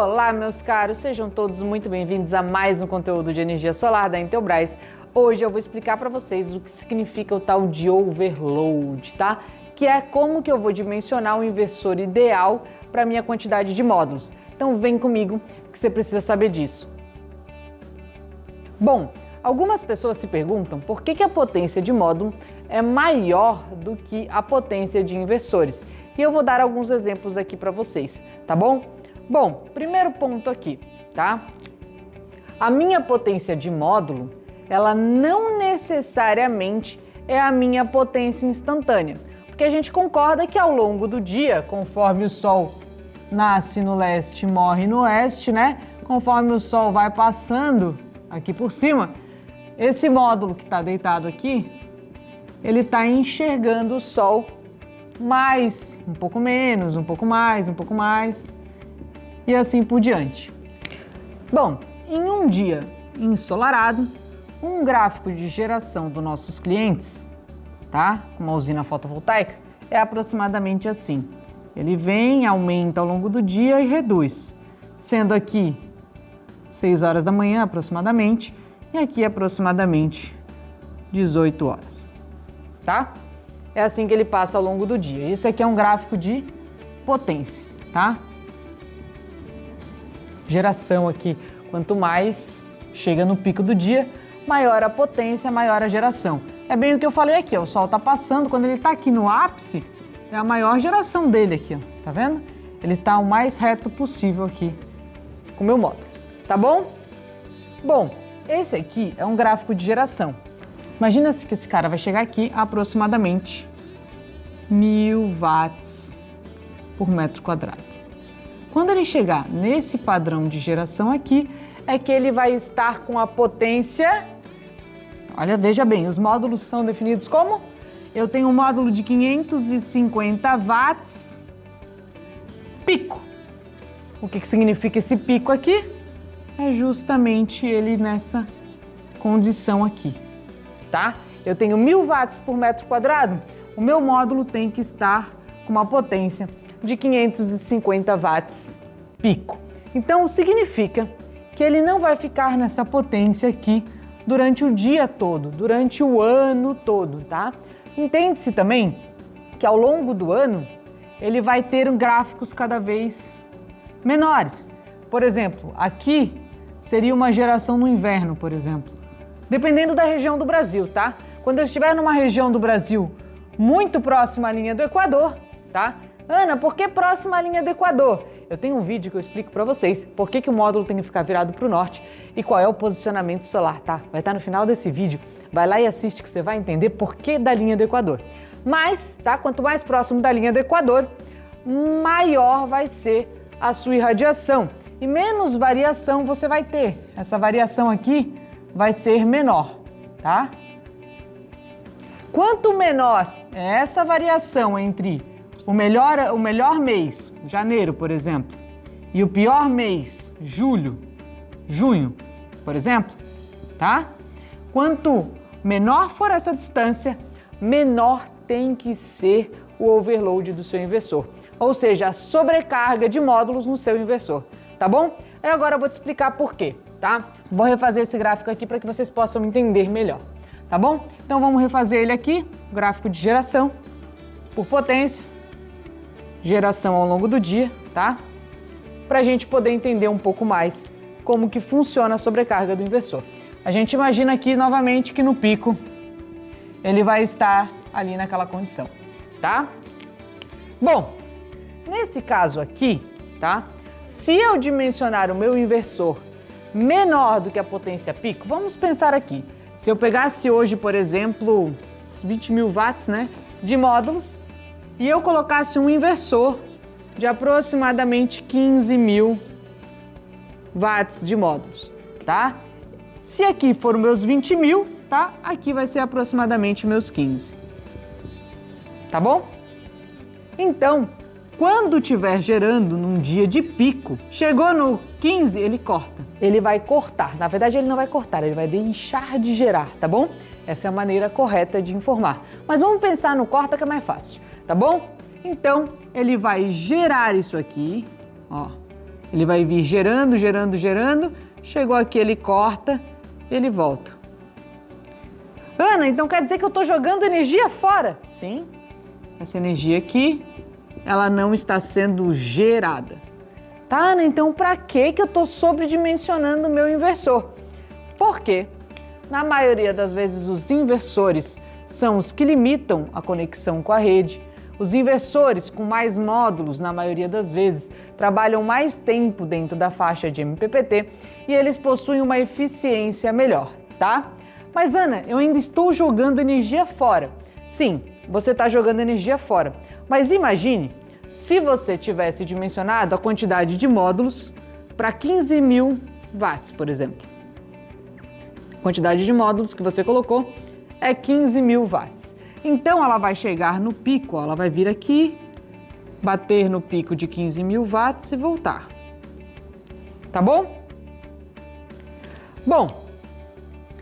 Olá, meus caros, sejam todos muito bem-vindos a mais um conteúdo de energia solar da Intelbras. Hoje eu vou explicar para vocês o que significa o tal de overload, tá? Que é como que eu vou dimensionar o inversor ideal para minha quantidade de módulos. Então vem comigo que você precisa saber disso. Bom, algumas pessoas se perguntam por que a potência de módulo é maior do que a potência de inversores. E eu vou dar alguns exemplos aqui para vocês, tá bom? Bom, primeiro ponto aqui, tá? A minha potência de módulo, ela não necessariamente é a minha potência instantânea, porque a gente concorda que ao longo do dia, conforme o Sol nasce no leste e morre no oeste, né? Conforme o Sol vai passando aqui por cima, esse módulo que está deitado aqui, ele está enxergando o Sol mais, um pouco menos, um pouco mais, um pouco mais, e assim por diante. Bom, em um dia ensolarado, um gráfico de geração dos nossos clientes, tá? Com uma usina fotovoltaica, é aproximadamente assim. Ele vem, aumenta ao longo do dia e reduz, sendo aqui 6 horas da manhã aproximadamente, e aqui aproximadamente 18 horas, tá? É assim que ele passa ao longo do dia. Esse aqui é um gráfico de potência, tá? Geração aqui, quanto mais chega no pico do dia, maior a potência, maior a geração. É bem o que eu falei aqui, ó, o Sol está passando, quando ele está aqui no ápice, é a maior geração dele aqui, ó, tá vendo? Ele está o mais reto possível aqui com o meu módulo, tá bom? Bom, esse aqui é um gráfico de geração. Imagina que esse cara vai chegar aqui a aproximadamente 1000 watts por metro quadrado. Quando ele chegar nesse padrão de geração aqui, é que ele vai estar com a potência... Olha, veja bem, os módulos são definidos como? Eu tenho um módulo de 550 watts pico. O que significa esse pico aqui? É justamente ele nessa condição aqui, tá? Eu tenho 1000 watts por metro quadrado, o meu módulo tem que estar com uma potência de 550 watts pico. Então, significa que ele não vai ficar nessa potência aqui durante o dia todo, durante o ano todo, tá? Entende-se também que ao longo do ano ele vai ter gráficos cada vez menores. Por exemplo, aqui seria uma geração no inverno, por exemplo. Dependendo da região do Brasil, tá? Quando eu estiver numa região do Brasil muito próxima à linha do Equador, tá? Ana, por que próxima à linha do Equador? Eu tenho um vídeo que eu explico para vocês por que o módulo tem que ficar virado para o norte e qual é o posicionamento solar, tá? Vai estar no final desse vídeo. Vai lá e assiste que você vai entender por que da linha do Equador. Mas, tá? Quanto mais próximo da linha do Equador, maior vai ser a sua irradiação e menos variação você vai ter. Essa variação aqui vai ser menor, tá? Quanto menor é essa variação entre o melhor mês, janeiro, por exemplo, e o pior mês, junho, por exemplo, tá? Quanto menor for essa distância, menor tem que ser o overload do seu inversor, ou seja, a sobrecarga de módulos no seu inversor, tá bom? E agora eu vou te explicar por quê, tá? Vou refazer esse gráfico aqui para que vocês possam entender melhor, tá bom? Então vamos refazer ele aqui, gráfico de geração por potência, geração ao longo do dia, tá? Para a gente poder entender um pouco mais como que funciona a sobrecarga do inversor. A gente imagina aqui novamente que no pico ele vai estar ali naquela condição, tá? Bom, nesse caso aqui, tá? Se eu dimensionar o meu inversor menor do que a potência pico, vamos pensar aqui. Se eu pegasse hoje, por exemplo, 20.000 watts, né, de módulos, e eu colocasse um inversor de aproximadamente 15.000 watts de módulos, tá? Se aqui for os meus 20.000, tá? Aqui vai ser aproximadamente meus 15. Tá bom? Então, quando estiver gerando num dia de pico, chegou no 15, ele corta. Ele vai cortar. Na verdade, ele não vai cortar, ele vai deixar de gerar, tá bom? Essa é a maneira correta de informar. Mas vamos pensar no corta que é mais fácil, tá bom? Então, ele vai gerar isso aqui, ó, Ele vai vir gerando, gerando, gerando, chegou aqui, ele corta, ele volta. Ana, então quer dizer que eu estou jogando energia fora? Sim, essa energia aqui, ela não está sendo gerada. Tá, Ana, então para que eu estou sobredimensionando o meu inversor? Por quê? Na maioria das vezes, os inversores são os que limitam a conexão com a rede. Os inversores com mais módulos, na maioria das vezes, trabalham mais tempo dentro da faixa de MPPT e eles possuem uma eficiência melhor, tá? Mas Ana, eu ainda estou jogando energia fora. Sim, você está jogando energia fora. Mas imagine se você tivesse dimensionado a quantidade de módulos para 15.000 watts, por exemplo. A quantidade de módulos que você colocou é 15.000 watts. Então ela vai chegar no pico, ó, ela vai vir aqui, bater no pico de 15.000 watts e voltar. Tá bom? Bom,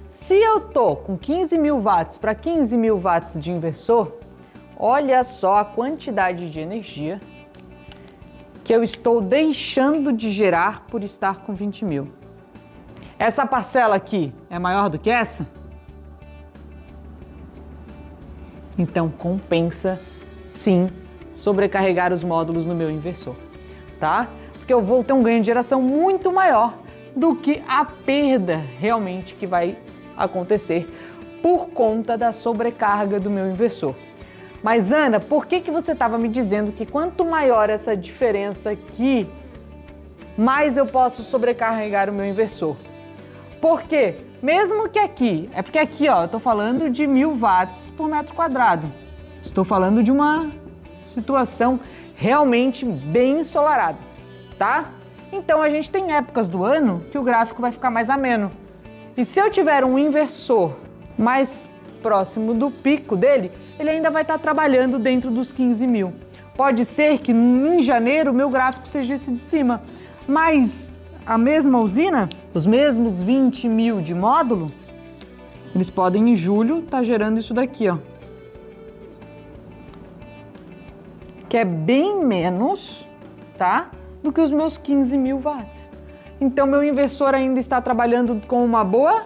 se eu tô com 15.000 watts para 15.000 watts de inversor, olha só a quantidade de energia que eu estou deixando de gerar por estar com 20.000. Essa parcela aqui é maior do que essa? Então compensa, sim, sobrecarregar os módulos no meu inversor, tá? Porque eu vou ter um ganho de geração muito maior do que a perda realmente que vai acontecer por conta da sobrecarga do meu inversor. Mas Ana, por que você estava me dizendo que quanto maior essa diferença aqui, mais eu posso sobrecarregar o meu inversor? Por quê? Mesmo que aqui, é porque aqui ó, eu estou falando de 1.000 watts por metro quadrado. Estou falando de uma situação realmente bem ensolarada, tá? Então a gente tem épocas do ano que o gráfico vai ficar mais ameno. E se eu tiver um inversor mais próximo do pico dele, ele ainda vai estar trabalhando dentro dos 15.000. Pode ser que em janeiro o meu gráfico seja esse de cima, mas a mesma usina, os mesmos 20.000 de módulo, eles podem em julho estar gerando isso daqui, ó. Que é bem menos, tá? Do que os meus 15.000 watts. Então, meu inversor ainda está trabalhando com uma boa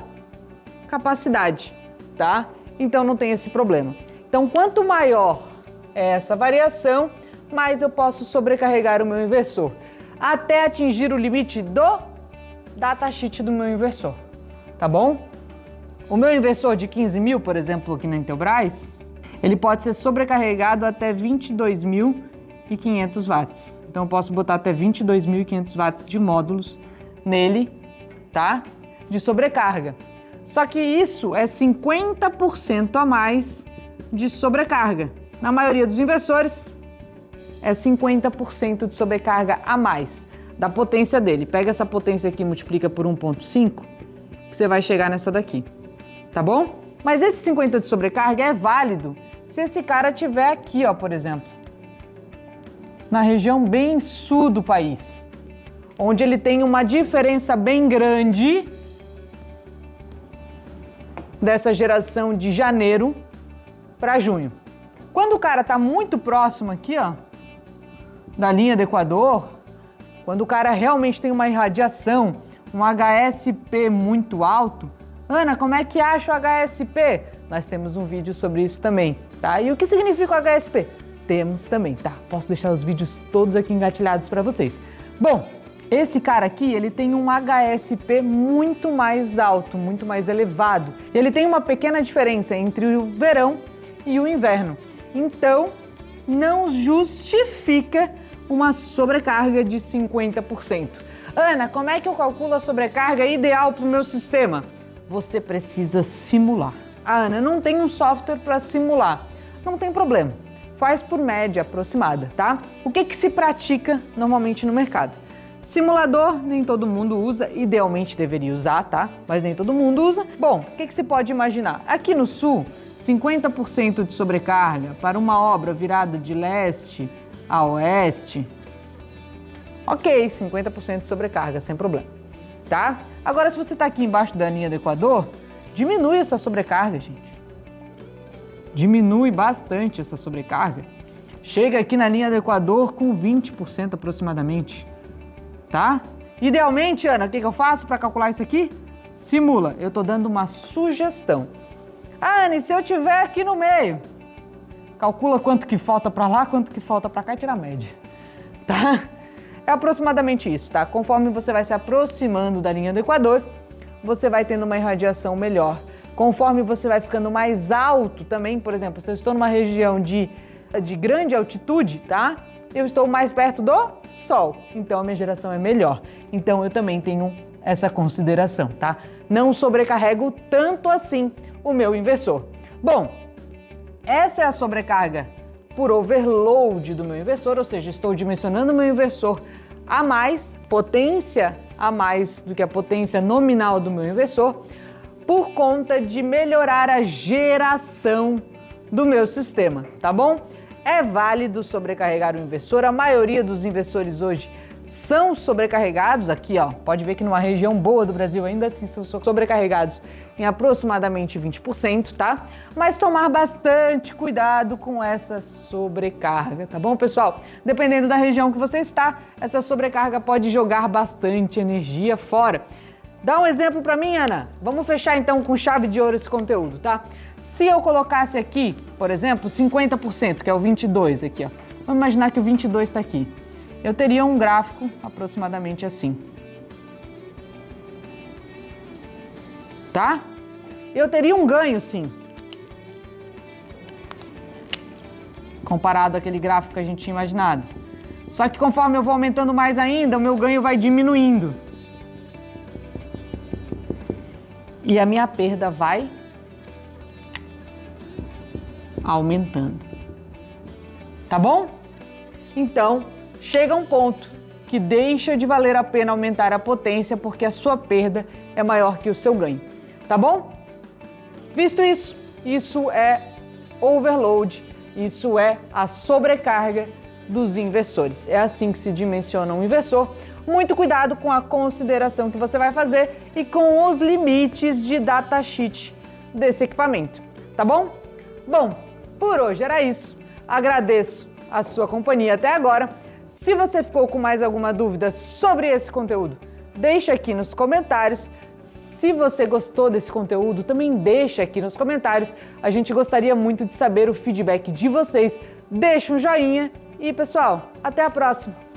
capacidade, tá? Então, não tem esse problema. Então, quanto maior é essa variação, mais eu posso sobrecarregar o meu inversor, até atingir o limite do datasheet do meu inversor, tá bom? O meu inversor de 15.000, por exemplo, aqui na Intelbras, ele pode ser sobrecarregado até 22.500 watts. Então, eu posso botar até 22.500 watts de módulos nele, tá? De sobrecarga. Só que isso é 50% a mais de sobrecarga. Na maioria dos inversores, é 50% de sobrecarga a mais da potência dele. Pega essa potência aqui e multiplica por 1,5, que você vai chegar nessa daqui, tá bom? Mas esse 50% de sobrecarga é válido se esse cara estiver aqui, ó, por exemplo, na região bem sul do país, onde ele tem uma diferença bem grande dessa geração de janeiro para junho. Quando o cara está muito próximo aqui, ó, da linha do Equador, quando o cara realmente tem uma irradiação, um HSP muito alto, Ana, como é que acha o HSP? Nós temos um vídeo sobre isso também, tá? E o que significa o HSP? Temos também, tá? Posso deixar os vídeos todos aqui engatilhados para vocês. Bom, esse cara aqui, ele tem um HSP muito mais alto, muito mais elevado. Ele tem uma pequena diferença entre o verão e o inverno. Então, não justifica uma sobrecarga de 50%. Ana, como é que eu calculo a sobrecarga ideal para o meu sistema? Você precisa simular. Ana, não tem um software para simular. Não tem problema. Faz por média aproximada, tá? O que se pratica normalmente no mercado? Simulador, nem todo mundo usa, idealmente deveria usar, tá? Mas nem todo mundo usa. Bom, o que se pode imaginar? Aqui no sul, 50% de sobrecarga para uma obra virada de leste a oeste. Ok, 50% de sobrecarga, sem problema, tá? Agora, se você está aqui embaixo da linha do Equador, diminui essa sobrecarga, gente. Diminui bastante essa sobrecarga. Chega aqui na linha do Equador com 20% aproximadamente. tá? Idealmente, Ana, o que eu faço para calcular isso aqui? Simula. Eu estou dando uma sugestão. Ah, Ana, e se eu estiver aqui no meio? Calcula quanto que falta para lá, quanto que falta para cá e tira a média, tá? É aproximadamente isso, tá? Conforme você vai se aproximando da linha do Equador, você vai tendo uma irradiação melhor. Conforme você vai ficando mais alto também, por exemplo, se eu estou numa região de grande altitude, tá? Eu estou mais perto do Sol, então a minha geração é melhor. Então eu também tenho essa consideração, tá? Não sobrecarrego tanto assim o meu inversor. Bom, essa é a sobrecarga por overload do meu inversor, ou seja, estou dimensionando o meu inversor a mais, potência a mais do que a potência nominal do meu inversor, por conta de melhorar a geração do meu sistema, tá bom? É válido sobrecarregar o inversor, a maioria dos inversores hoje são sobrecarregados, aqui ó, pode ver que numa região boa do Brasil ainda assim são sobrecarregados em aproximadamente 20%, tá? Mas tomar bastante cuidado com essa sobrecarga, tá bom, pessoal? Dependendo da região que você está, essa sobrecarga pode jogar bastante energia fora. Dá um exemplo para mim, Ana. Vamos fechar então com chave de ouro esse conteúdo, tá? Se eu colocasse aqui, por exemplo, 50%, que é o 22 aqui, ó. Vamos imaginar que o 22 está aqui. Eu teria um gráfico aproximadamente assim. Tá? Eu teria um ganho, sim. Comparado àquele gráfico que a gente tinha imaginado. Só que conforme eu vou aumentando mais ainda, o meu ganho vai diminuindo. E a minha perda vai aumentando. Tá bom? Então, chega um ponto que deixa de valer a pena aumentar a potência porque a sua perda é maior que o seu ganho. Tá bom? Visto isso, isso é overload, isso é a sobrecarga dos inversores. É assim que se dimensiona um inversor. Muito cuidado com a consideração que você vai fazer e com os limites de datasheet desse equipamento, tá bom? Bom, por hoje era isso. Agradeço a sua companhia até agora. Se você ficou com mais alguma dúvida sobre esse conteúdo, deixa aqui nos comentários. Se você gostou desse conteúdo, também deixa aqui nos comentários. A gente gostaria muito de saber o feedback de vocês. Deixa um joinha e, pessoal, até a próxima!